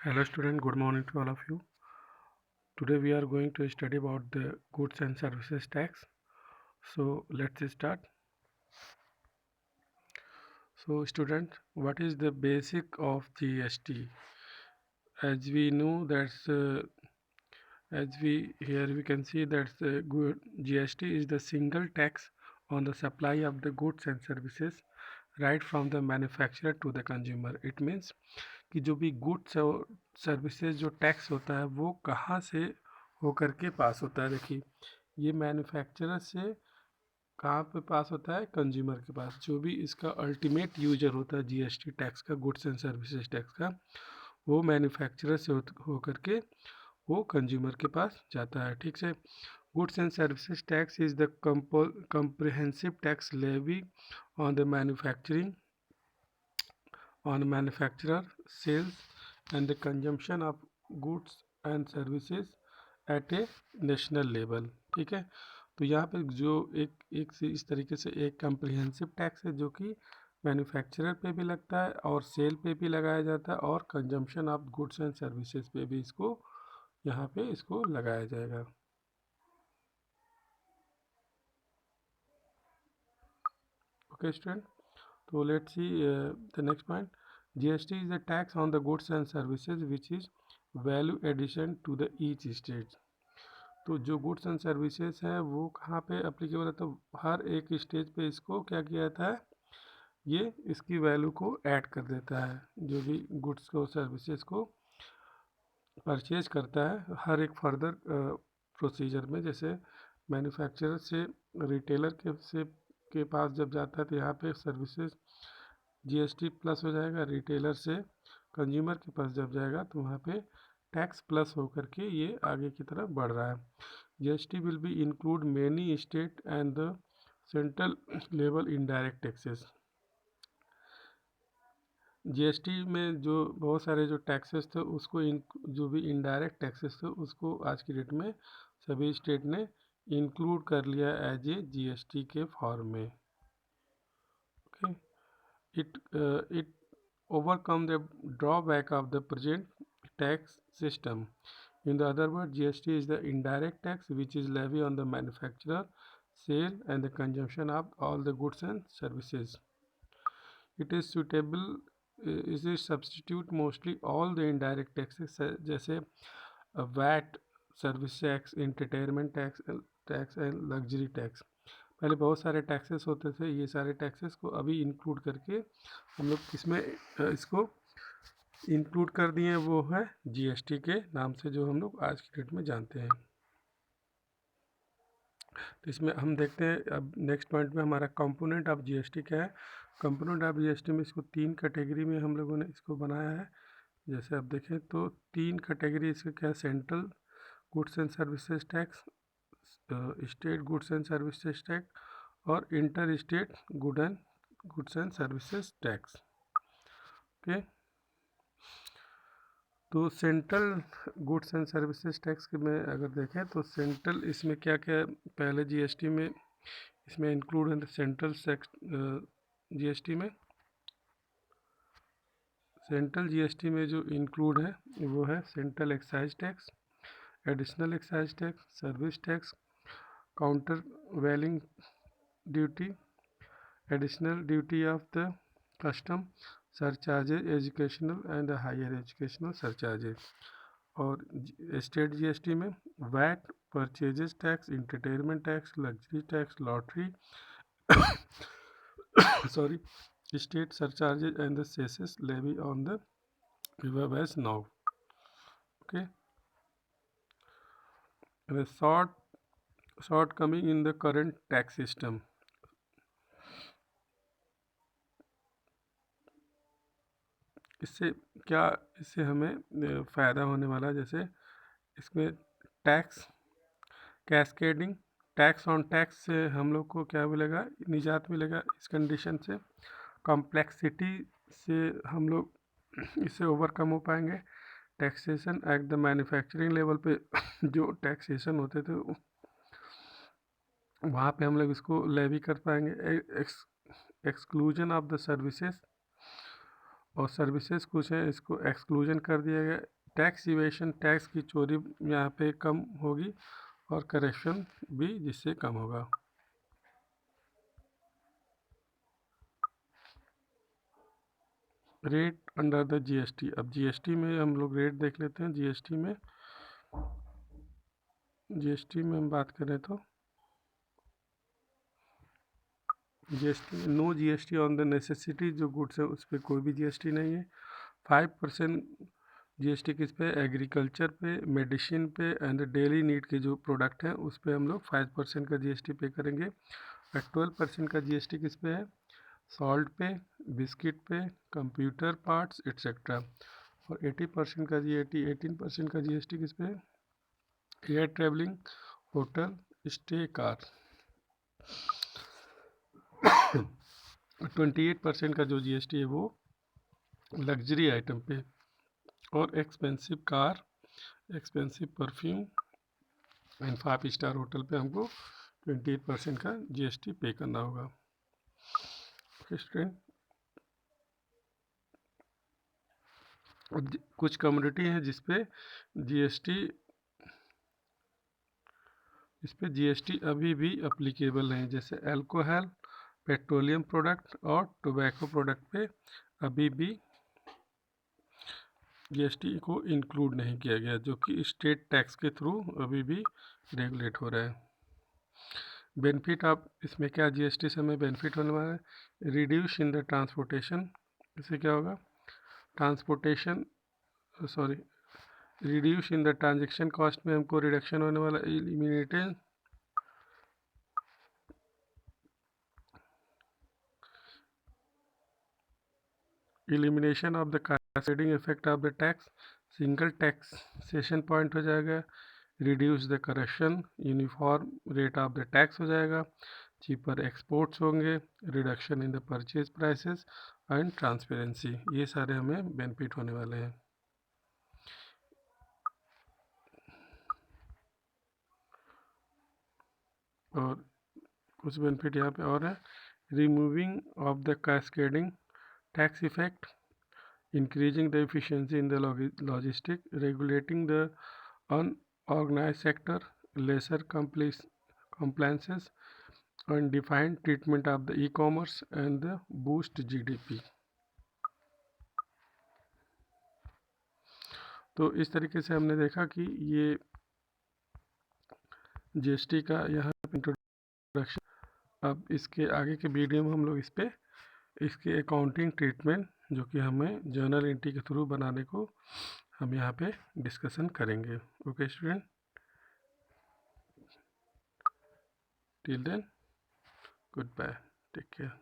Hello student, good morning to all of you. Today we are going to study about the goods and services tax. So let's start. So student, what is the basic of GST? As we know that's as we here we can see that the good GST is the single tax on the supply of the goods and services right from the manufacturer to the consumer. It means कि जो भी goods और services जो tax होता है वो कहाँ से होकर के पास होता है। देखिए ये मैन्युफैक्चरर से कहाँ पे पास होता है, कंज्यूमर के पास। जो भी इसका अल्टीमेट यूजर होता है जीएसटी टैक्स का, गुड्स एंड सर्विसेज टैक्स का, वो मैन्युफैक्चरर से होकर के वो कंज्यूमर के पास जाता है। ठीक से, goods and services tax is the comprehensive tax levy on the manufacturer sales and the consumption of goods and services at a national level। ठीक है, तो यहाँ पे जो एक से इस तरीके से एक कम्प्रिहेंसिव टैक्स है जो कि मैन्युफैक्चरर पे भी लगता है और सेल पे भी लगाया जाता है और consumption of goods and services पे भी इसको यहाँ पे इसको लगाया जाएगा। ओके स्टूडेंट, तो let's see the next point. GST is the tax on the goods and services which is value addition to the each state. तो जो गुड्स एंड सर्विसेज है वो कहाँ पे अप्लीकेबल है, तो हर एक स्टेज पे इसको क्या किया जाता है, ये इसकी वैल्यू को ऐड कर देता है। जो भी गुड्स को सर्विसेज को परचेज करता है हर एक फर्दर प्रोसीजर में, जैसे मैन्युफैक्चरर से रिटेलर के पास जब जाता है तो यहाँ पे सर्विसेज जीएसटी प्लस हो जाएगा, रिटेलर से कंज्यूमर के पास जब जाएगा तो वहाँ पे टैक्स प्लस होकर के ये आगे की तरफ बढ़ रहा है। GST will be include many state and the central level indirect taxes. GST में जो बहुत सारे जो टैक्सेस थे उसको जो भी इनडायरेक्ट टैक्सेस थे उसको आज की डेट में सभी स्टेट ने इंक्लूड कर लिया एज ए जीएसटी के फॉर्म में। Okay, it overcome the drawback of the present tax system. In the other word, GST is the indirect tax which is levied on the manufacturer, sale and the consumption of all the goods and services. It is suitable, is it substitute mostly all the indirect taxes जैसे VAT, service tax, entertainment tax and luxury tax. पहले बहुत सारे taxes होते थे, ये सारे taxes को अभी इंक्लूड करके हम लोग किसमें इसको इंक्लूड कर दिए हैं, वो है जीएसटी के नाम से जो हम लोग आज की डेट में जानते हैं। तो इसमें हम देखते हैं अब नेक्स्ट पॉइंट में हमारा कंपोनेंट ऑफ जीएसटी क्या है। कंपोनेंट ऑफ जीएसटी में इसको तीन कैटेगरी में हम लोगों ने इसको बनाया है। जैसे आप देखें तो तीन कैटेगरी इसके क्या है, central goods and services tax, state goods and services tax और inter state goods and services tax. Okay, तो central goods and services tax के में अगर देखें तो सेंट्रल इसमें क्या क्या पहले जीएसटी में इसमें इंक्लूड है। सेंट्रल जीएसटी में सेंट्रल जीएसटी में जो इंक्लूड है वो है central excise tax, additional excise tax, service tax, countervailing duty, additional duty of the custom, surcharges, educational and higher educational surcharges. और स्टेट जीएसटी में VAT, purchases tax, entertainment tax, luxury tax, lottery sorry, state surcharges and the cesses levy on the river as now. Okay, and a shortcoming in the current tax system. इससे क्या, इससे हमें फ़ायदा होने वाला है, जैसे इसमें tax cascading, tax on tax से हम लोग को क्या मिलेगा, निजात मिलेगा इस कंडीशन से। कॉम्प्लेक्सिटी से हम लोग इससे ओवरकम हो पाएंगे। Taxation at the manufacturing level पे जो टैक्सेशन होते थे वहाँ पे हम लोग इसको लेवी कर पाएंगे। एक्सक्लूजन ऑफ द सर्विसेज और सर्विसेज कुछ है, इसको एक्सक्लूजन कर दिया गया। टैक्स इवेशन, टैक्स की चोरी यहाँ पे कम होगी, और करेक्शन भी जिससे कम होगा। Rate under the GST. अब जीएसटी में हम लोग रेट देख लेते हैं। जीएसटी में हम बात करें तो जीएसटी में no GST on the necessity, जो गुड्स है उस पर कोई भी जीएसटी नहीं है। 5% जीएसटी किस पे? एग्रीकल्चर पे, मेडिसिन पे एंड डेली नीड के जो प्रोडक्ट हैं उस पे हम लोग 5% का जीएसटी पे करेंगे। और 12% का जीएसटी किस पे है? सॉल्ट पे, बिस्किट पे, कंप्यूटर पार्ट्स एट्सेट्रा। और 80% का 18% का जीएसटी किस पे है? Air travelling, hotel stay, car. 28% का जो जीएसटी है वो लग्जरी आइटम पे, और expensive car, expensive perfume and 5 star hotel पे हमको 28% का जीएसटी पे करना होगा। स्टूडेंट, कुछ कम्युनिटी हैं इस पे जीएसटी अभी भी अप्लीकेबल नहीं, जैसे अल्कोहल, पेट्रोलियम प्रोडक्ट और टोबैको प्रोडक्ट पे अभी भी जीएसटी को इंक्लूड नहीं किया गया, जो कि स्टेट टैक्स के थ्रू अभी भी रेगुलेट हो रहा है। बेनिफिट आप इसमें क्या जीएसटी से हमें बेनिफिट होने वाला है? Reduce in the transportation. इससे क्या होगा? Transportation sorry reduce in the transaction cost में हमको रिडक्शन होने वाला। Elimination of the cascading effect of the tax, single taxation point हो जाएगा। Reduce the correction, uniform rate of the tax हो जाएगा। चीपर एक्सपोर्ट्स होंगे, reduction in the purchase prices and transparency, ये सारे हमें बेनिफिट होने वाले हैं। और कुछ बेनिफिट यहाँ पे और है। Removing of the cascading tax effect, increasing the efficiency in the logistic, regulating the unorganized sector, lesser compliances, and defined treatment of the e-commerce and the boost GDP। तो इस तरीके से हमने देखा कि ये जीएसटी का यहाँ इंट्रोडक्शन। अब इसके आगे के वीडियो में हम लोग इसके अकाउंटिंग ट्रीटमेंट, जो कि हमें जर्नल एंट्री के थ्रू बनाने को हम यहाँ पे डिस्कशन करेंगे। Okay student, till then goodbye, take care.